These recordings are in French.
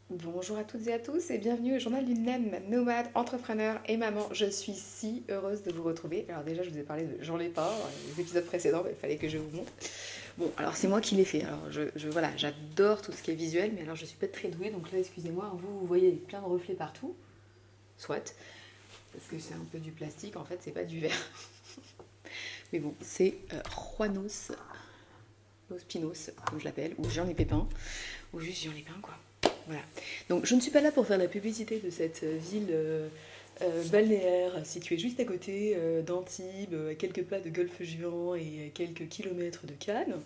Bonjour à toutes et à tous et bienvenue au journal d'une naine, nomade, entrepreneur et maman. Je suis si heureuse de vous retrouver. Alors déjà, je vous ai parlé de J'en ai pas dans les épisodes précédents, mais il fallait que je vous montre. Bon, alors c'est moi qui l'ai fait. Alors voilà, j'adore tout ce qui est visuel, mais alors je suis pas très douée, donc là, excusez-moi, vous voyez plein de reflets partout, soit, parce que c'est un peu du plastique, en fait, c'est pas du verre. Mais bon, c'est Juanos, Los Pinos, comme je l'appelle, ou Jean les Pépins, ou juste Jean les Pins, quoi. Voilà. Donc je ne suis pas là pour faire la publicité de cette ville balnéaire située juste à côté d'Antibes, à quelques pas de Golfe Juan et à quelques kilomètres de Cannes.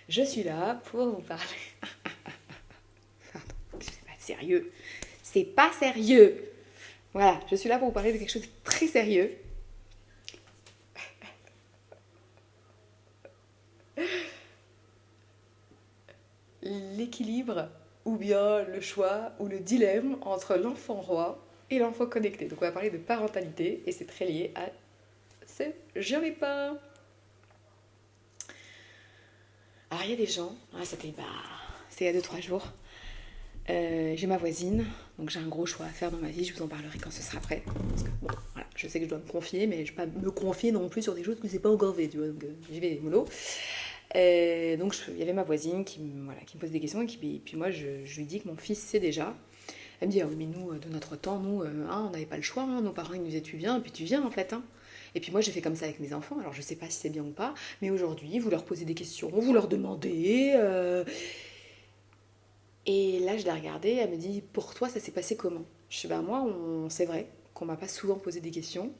Je suis là pour vous parler. Pardon, c'est pas sérieux. C'est pas sérieux. Voilà, je suis là pour vous parler de quelque chose de très sérieux. L'équilibre ou bien le choix ou le dilemme entre l'enfant roi et l'enfant connecté. Donc on va parler de parentalité et c'est très lié à ce j'en ai pas. Alors il y a des gens, c'est il y a 2 3 jours, j'ai ma voisine, donc j'ai un gros choix à faire dans ma vie, je vous en parlerai quand ce sera prêt. Parce que bon, voilà, je sais que je dois me confier, mais je ne vais pas me confier non plus sur des choses que c'est pas encore fait, tu vois, donc j'y vais mollo. Donc il y avait ma voisine qui me pose des questions et puis moi je lui dis que mon fils sait déjà. Elle me dit, ah oui, mais nous, de notre temps, nous, hein, on n'avait pas le choix, hein, nos parents ils nous disaient tu viens, et puis tu viens en fait. Hein. Et puis moi j'ai fait comme ça avec mes enfants, alors je sais pas si c'est bien ou pas, mais aujourd'hui vous leur posez des questions, vous leur demandez. Et là je l'ai regardée, elle me dit, pour toi ça s'est passé comment? Je sais, bah moi, c'est vrai qu'on m'a pas souvent posé des questions,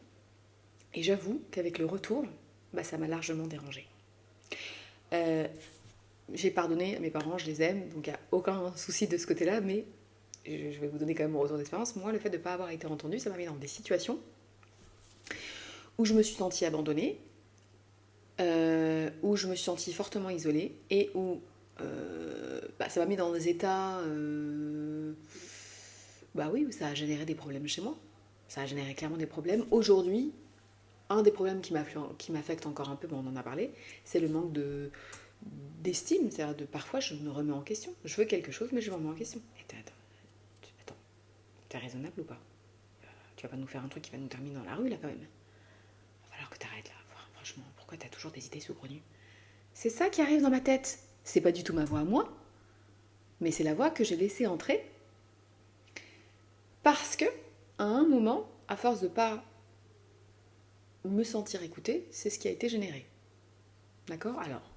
et j'avoue qu'avec le retour, bah, ça m'a largement dérangée. Euh, j'ai pardonné à mes parents, je les aime, donc il n'y a aucun souci de ce côté-là, mais je vais vous donner quand même mon retour d'expérience. Moi, le fait de ne pas avoir été entendue, ça m'a mis dans des situations où je me suis sentie abandonnée, où je me suis sentie fortement isolée et où ça m'a mis dans des états, bah oui, où ça a généré des problèmes chez moi. Ça a généré clairement des problèmes. Aujourd'hui, un des problèmes qui m'affecte encore un peu, bon, on en a parlé, c'est le manque d'estime. C'est-à-dire de parfois, je me remets en question. Je veux quelque chose, mais je me remets en question. Et attends, t'es raisonnable ou pas? Tu vas pas nous faire un truc qui va nous terminer dans la rue là quand même. Il va falloir que t'arrêtes là. Franchement, pourquoi t'as toujours des idées saugrenues? C'est ça qui arrive dans ma tête. C'est pas du tout ma voix à moi, mais c'est la voix que j'ai laissée entrer parce que, à un moment, à force de pas me sentir écoutée, c'est ce qui a été généré. D'accord? Alors,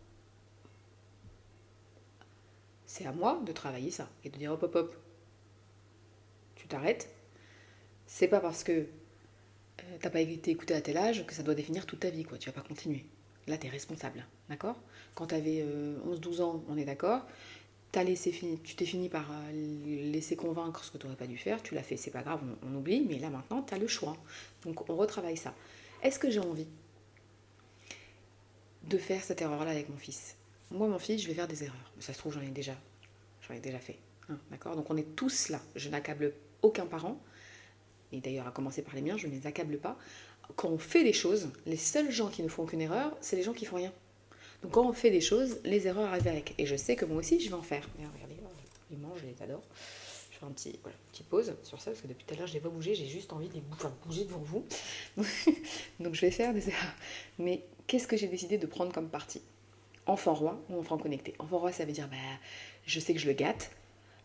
c'est à moi de travailler ça et de dire hop hop hop, tu t'arrêtes. C'est pas parce que t'as pas été écouté à tel âge que ça doit définir toute ta vie, quoi. Tu vas pas continuer. Là, t'es responsable, d'accord? Quand t'avais 11 12 ans, on est d'accord. Tu t'es fini par laisser convaincre ce que tu n'aurais pas dû faire, tu l'as fait, c'est pas grave, on oublie, mais là maintenant, tu as le choix. Donc on retravaille ça. Est-ce que j'ai envie de faire cette erreur-là avec mon fils? Moi, mon fils, je vais faire des erreurs. Ça se trouve, j'en ai déjà fait. Hein, d'accord? Donc on est tous là. Je n'accable aucun parent, et d'ailleurs à commencer par les miens, je ne les accable pas. Quand on fait des choses, les seuls gens qui ne font qu'une erreur, c'est les gens qui font rien. Donc quand on fait des choses, les erreurs arrivent avec. Et je sais que moi aussi, je vais en faire. Et regardez, ils mangent, je les adore. Je fais petite pause sur ça, parce que depuis tout à l'heure, je les vois bouger, j'ai juste envie de les bouger devant vous. Donc je vais faire des erreurs. Mais qu'est-ce que j'ai décidé de prendre comme parti? Enfant roi ou enfant connecté? Enfant roi, ça veut dire, je sais que je le gâte,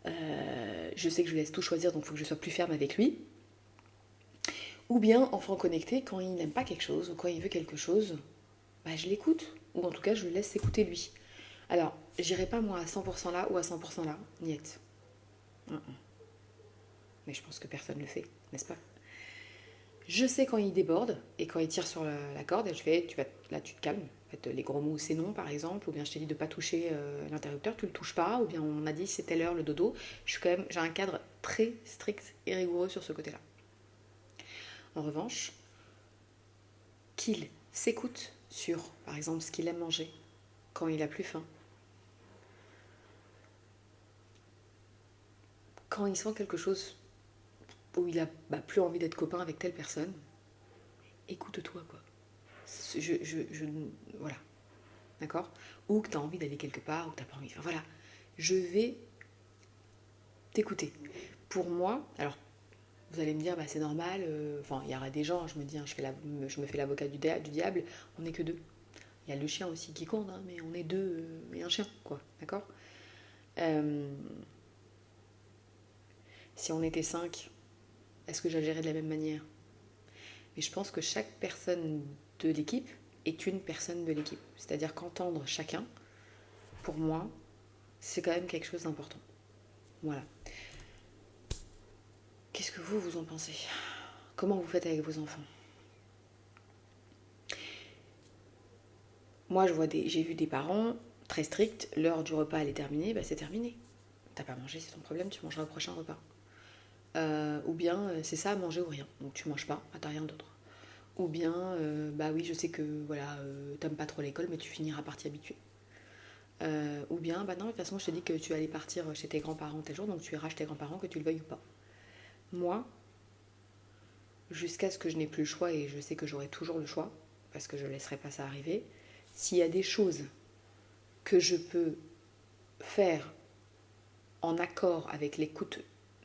je sais que je lui laisse tout choisir, donc il faut que je sois plus ferme avec lui. Ou bien enfant connecté, quand il n'aime pas quelque chose, ou quand il veut quelque chose, je l'écoute. Ou en tout cas, je le laisse s'écouter lui. Alors, j'irai pas moi à 100% là ou à 100% là, niet. Mais je pense que personne ne le fait, n'est-ce pas? Je sais quand il déborde et quand il tire sur la corde, et je fais, là tu te calmes. En fait, les gros mots c'est non par exemple, ou bien je t'ai dit de ne pas toucher l'interrupteur, tu le touches pas, ou bien on m'a dit c'est telle heure le dodo. J'ai un cadre très strict et rigoureux sur ce côté-là. En revanche, qu'il s'écoute sur, par exemple, ce qu'il aime manger quand il a plus faim, quand il sent quelque chose où il a plus envie d'être copain avec telle personne, écoute-toi quoi. Voilà, d'accord? Ou que tu as envie d'aller quelque part, ou que tu n'as pas envie. Enfin voilà, je vais t'écouter. Pour moi, alors vous allez me dire, bah, c'est normal, enfin il y aura des gens, je me dis, hein, je me fais l'avocat du diable, on n'est que deux. Il y a le chien aussi qui compte, hein, mais on est deux et un chien, quoi, d'accord. Euh, Si on était cinq, est-ce que j'agirais de la même manière? Mais je pense que chaque personne de l'équipe est une personne de l'équipe. C'est-à-dire qu'entendre chacun, pour moi, c'est quand même quelque chose d'important. Voilà. Qu'est-ce que vous en pensez? Comment vous faites avec vos enfants? Moi, j'ai vu des parents très stricts, l'heure du repas elle est terminée, bah c'est terminé. T'as pas mangé, c'est ton problème, tu mangeras au prochain repas. Ou bien c'est ça, manger ou rien. Donc tu manges pas, t'as rien d'autre. Ou bien, bah oui, je sais que voilà, t'aimes pas trop l'école, mais tu finiras par t'y habituer. Ou bien, bah non, de toute façon, je t'ai dit que tu allais partir chez tes grands-parents tel jour, donc tu iras chez tes grands-parents, que tu le veuilles ou pas. Moi, jusqu'à ce que je n'ai plus le choix, et je sais que j'aurai toujours le choix, parce que je ne laisserai pas ça arriver, s'il y a des choses que je peux faire en accord avec l'écoute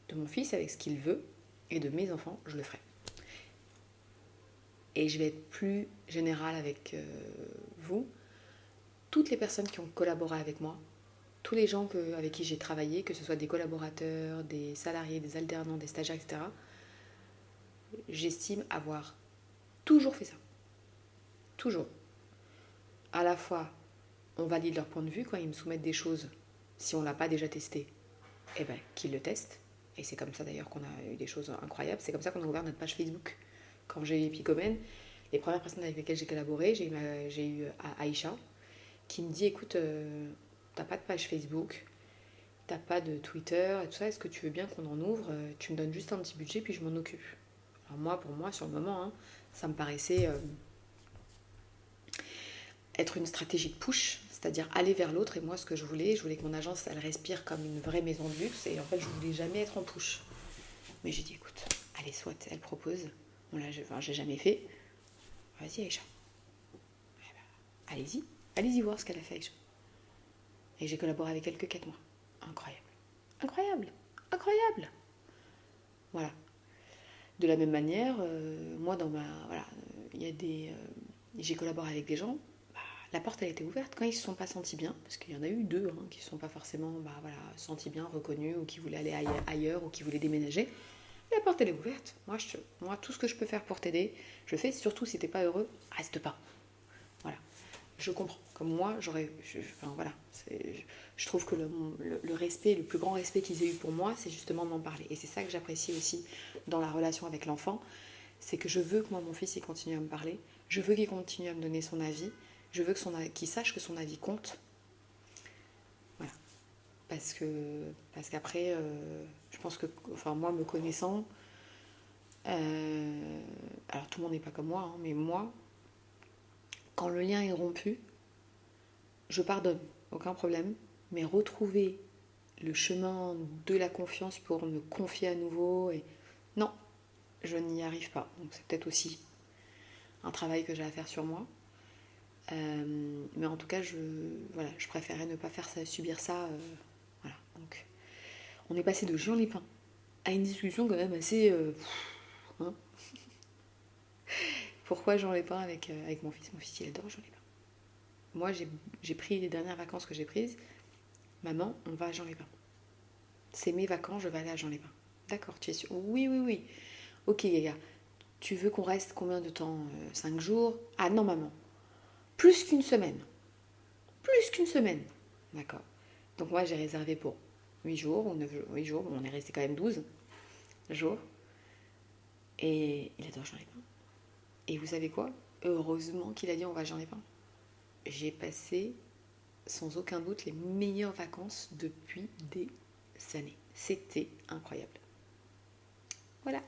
de mon fils, avec ce qu'il veut, et de mes enfants, je le ferai. Et je vais être plus générale avec vous. Toutes les personnes qui ont collaboré avec moi, tous les gens avec qui j'ai travaillé, que ce soit des collaborateurs, des salariés, des alternants, des stagiaires, etc., j'estime avoir toujours fait ça. Toujours. À la fois, on valide leur point de vue quand ils me soumettent des choses. Si on ne l'a pas déjà testé, eh ben, qu'ils le testent. Et c'est comme ça d'ailleurs qu'on a eu des choses incroyables. C'est comme ça qu'on a ouvert notre page Facebook. Quand j'ai eu Epicomène, les premières personnes avec lesquelles j'ai collaboré, j'ai eu Aïcha, qui me dit, écoute, t'as pas de page Facebook, t'as pas de Twitter et tout ça, est-ce que tu veux bien qu'on en ouvre? Tu me donnes juste un petit budget puis je m'en occupe. Alors moi, pour moi, sur le moment, hein, ça me paraissait être une stratégie de push, c'est-à-dire aller vers l'autre. Et moi, ce que je voulais que mon agence, elle respire comme une vraie maison de luxe. Et en fait, je voulais jamais être en push. Mais j'ai dit, écoute, allez, soit, elle propose. Bon, là, j'ai jamais fait. Vas-y, Aïcha. Allez-y. Allez-y voir ce qu'elle a fait, Aïcha. Et j'ai collaboré avec elle que 4 mois. Incroyable. Incroyable. Incroyable. Voilà. De la même manière, moi, dans ma. Voilà, il y a des. J'ai collaboré avec des gens. La porte, elle était ouverte quand ils se sont pas sentis bien, parce qu'il y en a eu deux qui ne se sont pas forcément voilà, sentis bien, reconnus, ou qui voulaient aller ailleurs, ou qui voulaient déménager. La porte, elle est ouverte. Moi, tout ce que je peux faire pour t'aider, je fais. Surtout si t'es pas heureux, reste pas. Voilà. Je comprends. Comme moi, enfin, voilà. Je trouve que le respect, le plus grand respect qu'ils aient eu pour moi, c'est justement de m'en parler. Et c'est ça que j'apprécie aussi dans la relation avec l'enfant. C'est que je veux que moi, mon fils, il continue à me parler. Je veux qu'il continue à me donner son avis. Je veux qu'il sache que son avis compte. Voilà. Parce qu'après, je pense que, enfin, moi, me connaissant, alors tout le monde n'est pas comme moi, hein, mais moi, quand le lien est rompu, je pardonne, aucun problème. Mais retrouver le chemin de la confiance pour me confier à nouveau, non, je n'y arrive pas. Donc c'est peut-être aussi un travail que j'ai à faire sur moi. Mais en tout cas, je préférais ne pas faire ça, subir ça. Voilà. Donc, on est passé de Jean Lépin à une discussion quand même assez. Hein. Pourquoi Jean Lépin avec mon fils? Mon fils, il adore Jean Lépin. Moi, j'ai pris les dernières vacances que j'ai prises. Maman, on va à Jean Lépin. C'est mes vacances, je vais aller à Jean Lépin. D'accord, tu es sûr? Oui, oui, oui. Ok, Gaga. Tu veux qu'on reste combien de temps? 5 jours? Ah non, maman. Plus qu'une semaine. Plus qu'une semaine. D'accord. Donc moi, j'ai réservé pour 8 jours ou 9 jours. 8 jours, bon, on est resté quand même 12 jours. Et il adore Jean Lépin. Et vous savez quoi? Heureusement qu'il a dit on va à Jean Lépin. J'ai passé sans aucun doute les meilleures vacances depuis des années. C'était incroyable. Voilà.